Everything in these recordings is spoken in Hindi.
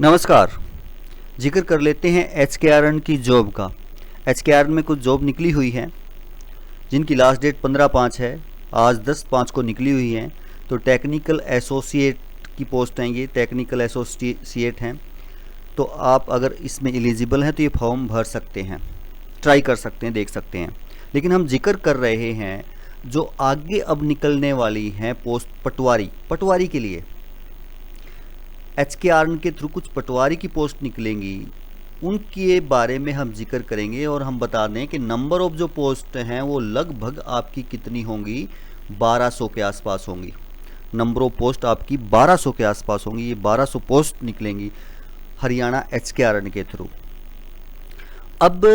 नमस्कार। जिक्र कर लेते हैं HKRN की जॉब का। HKRN में कुछ जॉब निकली हुई हैं जिनकी लास्ट डेट 15/5 है, आज 10/5 को निकली हुई हैं। तो टेक्निकल एसोसिएट की पोस्ट हैं, ये टेक्निकल एसोसिएट हैं। तो आप अगर इसमें एलिजिबल हैं तो ये फॉर्म भर सकते हैं, ट्राई कर सकते हैं, देख सकते हैं। लेकिन हम जिक्र कर रहे हैं जो आगे अब निकलने वाली हैं पोस्ट पटवारी के लिए। HKRN के थ्रू कुछ पटवारी की पोस्ट निकलेंगी, उनके बारे में हम जिक्र करेंगे। और हम बता दें कि नंबर ऑफ जो पोस्ट हैं वो लगभग आपकी कितनी होंगी, 1200 के आसपास होंगी। नंबर ऑफ पोस्ट आपकी 1200 के आसपास होंगी। ये 1200 पोस्ट निकलेंगी हरियाणा HKRN के थ्रू। अब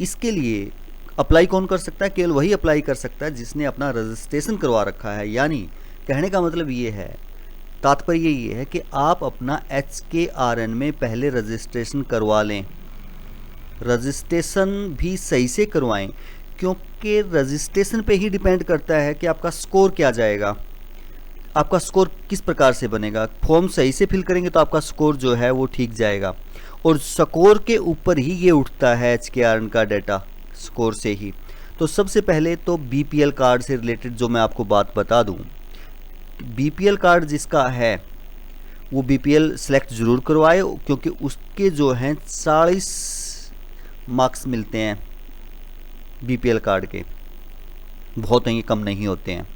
इसके लिए अप्लाई कौन कर सकता है? केवल वही अप्लाई कर सकता है जिसने अपना रजिस्ट्रेशन करवा रखा है। यानी कहने का मतलब ये है, तात्पर्य ये है कि आप अपना HKRN में पहले रजिस्ट्रेशन करवा लें। रजिस्ट्रेशन भी सही से करवाएं, क्योंकि रजिस्ट्रेशन पे ही डिपेंड करता है कि आपका स्कोर क्या जाएगा, आपका स्कोर किस प्रकार से बनेगा। फॉर्म सही से फिल करेंगे तो आपका स्कोर जो है वो ठीक जाएगा, और स्कोर के ऊपर ही ये उठता है HKRN का डाटा, स्कोर से ही। तो सबसे पहले तो BPL कार्ड से रिलेटेड जो मैं आपको बात बता दूं, BPL कार्ड जिसका है वो BPL सेलेक्ट ज़रूर करवाए, क्योंकि उसके जो हैं 40 मार्क्स मिलते हैं BPL कार्ड के, बहुत हैं, ये कम नहीं होते हैं।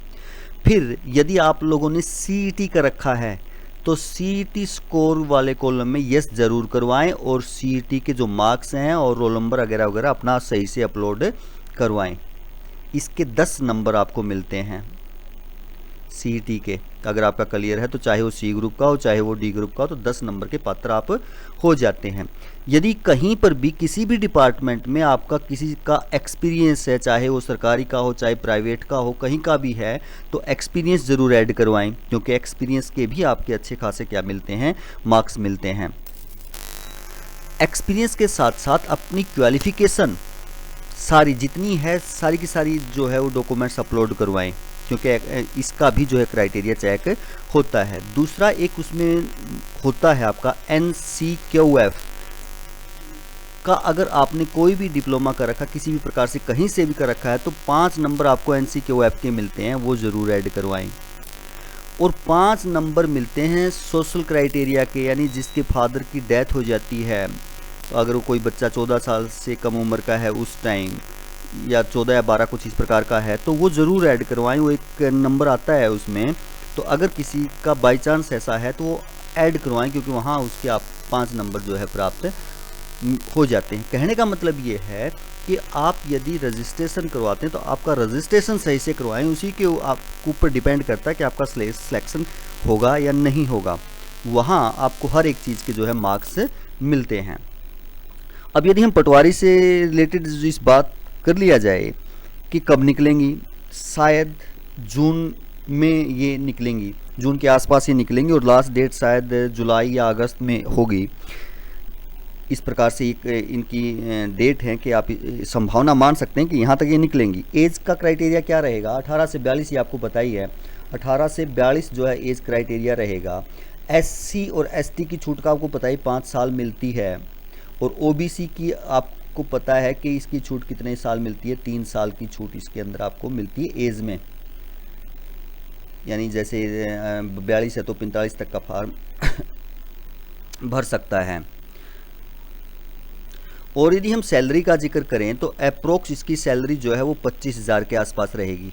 फिर यदि आप लोगों ने CET का रखा है तो CET स्कोर वाले कॉलम में यस ज़रूर करवाएं, और CET के जो मार्क्स हैं और रोल नंबर वगैरह वगैरह अपना सही से अपलोड करवाएं। इसके 10 नंबर आपको मिलते हैं CET के। अगर आपका क्लियर है तो चाहे वो C ग्रुप का हो चाहे वो D ग्रुप का हो, तो 10 नंबर के पात्र आप हो जाते हैं। यदि कहीं पर भी किसी भी डिपार्टमेंट में आपका किसी का एक्सपीरियंस है, चाहे वो सरकारी का हो चाहे प्राइवेट का हो, कहीं का भी है, तो एक्सपीरियंस ज़रूर ऐड करवाएं, क्योंकि एक्सपीरियंस के भी आपके अच्छे खासे क्या मिलते हैं, मार्क्स मिलते हैं। एक्सपीरियंस के साथ साथ अपनी क्वालिफिकेशन सारी जितनी है, सारी की सारी जो है वो डॉक्यूमेंट्स अपलोड करवाएं, क्योंकि इसका भी जो है क्राइटेरिया चेक होता है। दूसरा एक उसमें होता है आपका NCQF का। अगर आपने कोई भी डिप्लोमा कर रखा, किसी भी प्रकार से कहीं से भी कर रखा है, तो 5 नंबर आपको NCQF के मिलते हैं, वो ज़रूर ऐड करवाएं। और 5 नंबर मिलते हैं सोशल क्राइटेरिया के, यानी जिसके फादर की डेथ हो जाती है, अगर वो कोई बच्चा 14 साल से कम उम्र का है उस टाइम, या 14 या 12 कुछ इस प्रकार का है, तो वो ज़रूर ऐड करवाएं। वो एक नंबर आता है उसमें, तो अगर किसी का बाई चांस ऐसा है तो वो ऐड करवाएं, क्योंकि वहाँ उसके आप 5 नंबर जो है प्राप्त हो जाते हैं। कहने का मतलब ये है कि आप यदि रजिस्ट्रेशन करवाते हैं तो आपका रजिस्ट्रेशन सही से करवाएं, उसी के आपके ऊपर डिपेंड करता है कि आपका सिलेक्शन होगा या नहीं होगा। वहाँ आपको हर एक चीज़ के जो है मार्क्स मिलते हैं। अब यदि हम पटवारी से रिलेटेड इस बात कर लिया जाए कि कब निकलेंगी, शायद जून में ये निकलेंगी, जून के आसपास ही निकलेंगी, और लास्ट डेट शायद जुलाई या अगस्त में होगी। इस प्रकार से इनकी डेट है कि आप संभावना मान सकते हैं कि यहाँ तक ये निकलेंगी। एज का क्राइटेरिया क्या रहेगा? 18 से 42, ये आपको पता ही है। 18 से 42 जो है एज क्राइटेरिया रहेगा। SC और ST की छूट का आपको पता ही 5 साल मिलती है, और OBC की आपको पता है कि इसकी छूट कितने साल मिलती है, 3 साल की छूट इसके अंदर आपको मिलती है एज में। यानी जैसे 42 है तो 45 तक का फॉर्म भर सकता है। और यदि हम सैलरी का जिक्र करें तो अप्रोक्स इसकी सैलरी जो है वो 25,000 के आसपास रहेगी।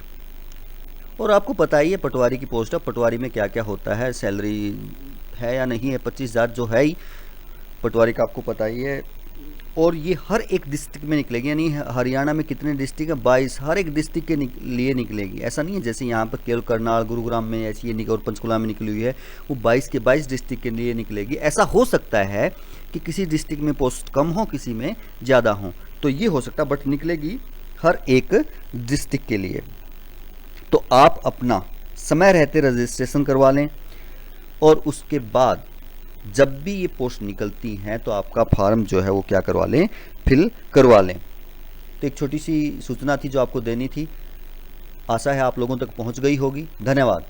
और आपको पता ही है पटवारी की पोस्ट है, पटवारी में क्या क्या होता है, सैलरी है या नहीं है, 25,000 जो है ही पटवारी का आपको पता ही है। और ये हर एक डिस्ट्रिक्ट में निकलेगी, यानी हरियाणा में कितने डिस्ट्रिक्ट हैं, 22, हर एक डिस्ट्रिक्ट के लिए निकलेगी। ऐसा नहीं है जैसे यहाँ पर केवल करनाल गुरुग्राम में ऐसी ये और पंचकुला में निकली हुई है, वो 22 के 22 डिस्ट्रिक्ट के लिए निकलेगी। ऐसा हो सकता है कि किसी डिस्ट्रिक्ट में पोस्ट कम हो, किसी में ज़्यादा हो, तो ये हो सकता है, बट निकलेगी हर एक डिस्ट्रिक्ट के लिए। तो आप अपना समय रहते रजिस्ट्रेशन करवा लें, और उसके बाद जब भी ये पोस्ट निकलती हैं तो आपका फॉर्म जो है वो क्या करवा लें, फिल करवा लें। तो एक छोटी सी सूचना थी जो आपको देनी थी, आशा है आप लोगों तक पहुंच गई होगी। धन्यवाद।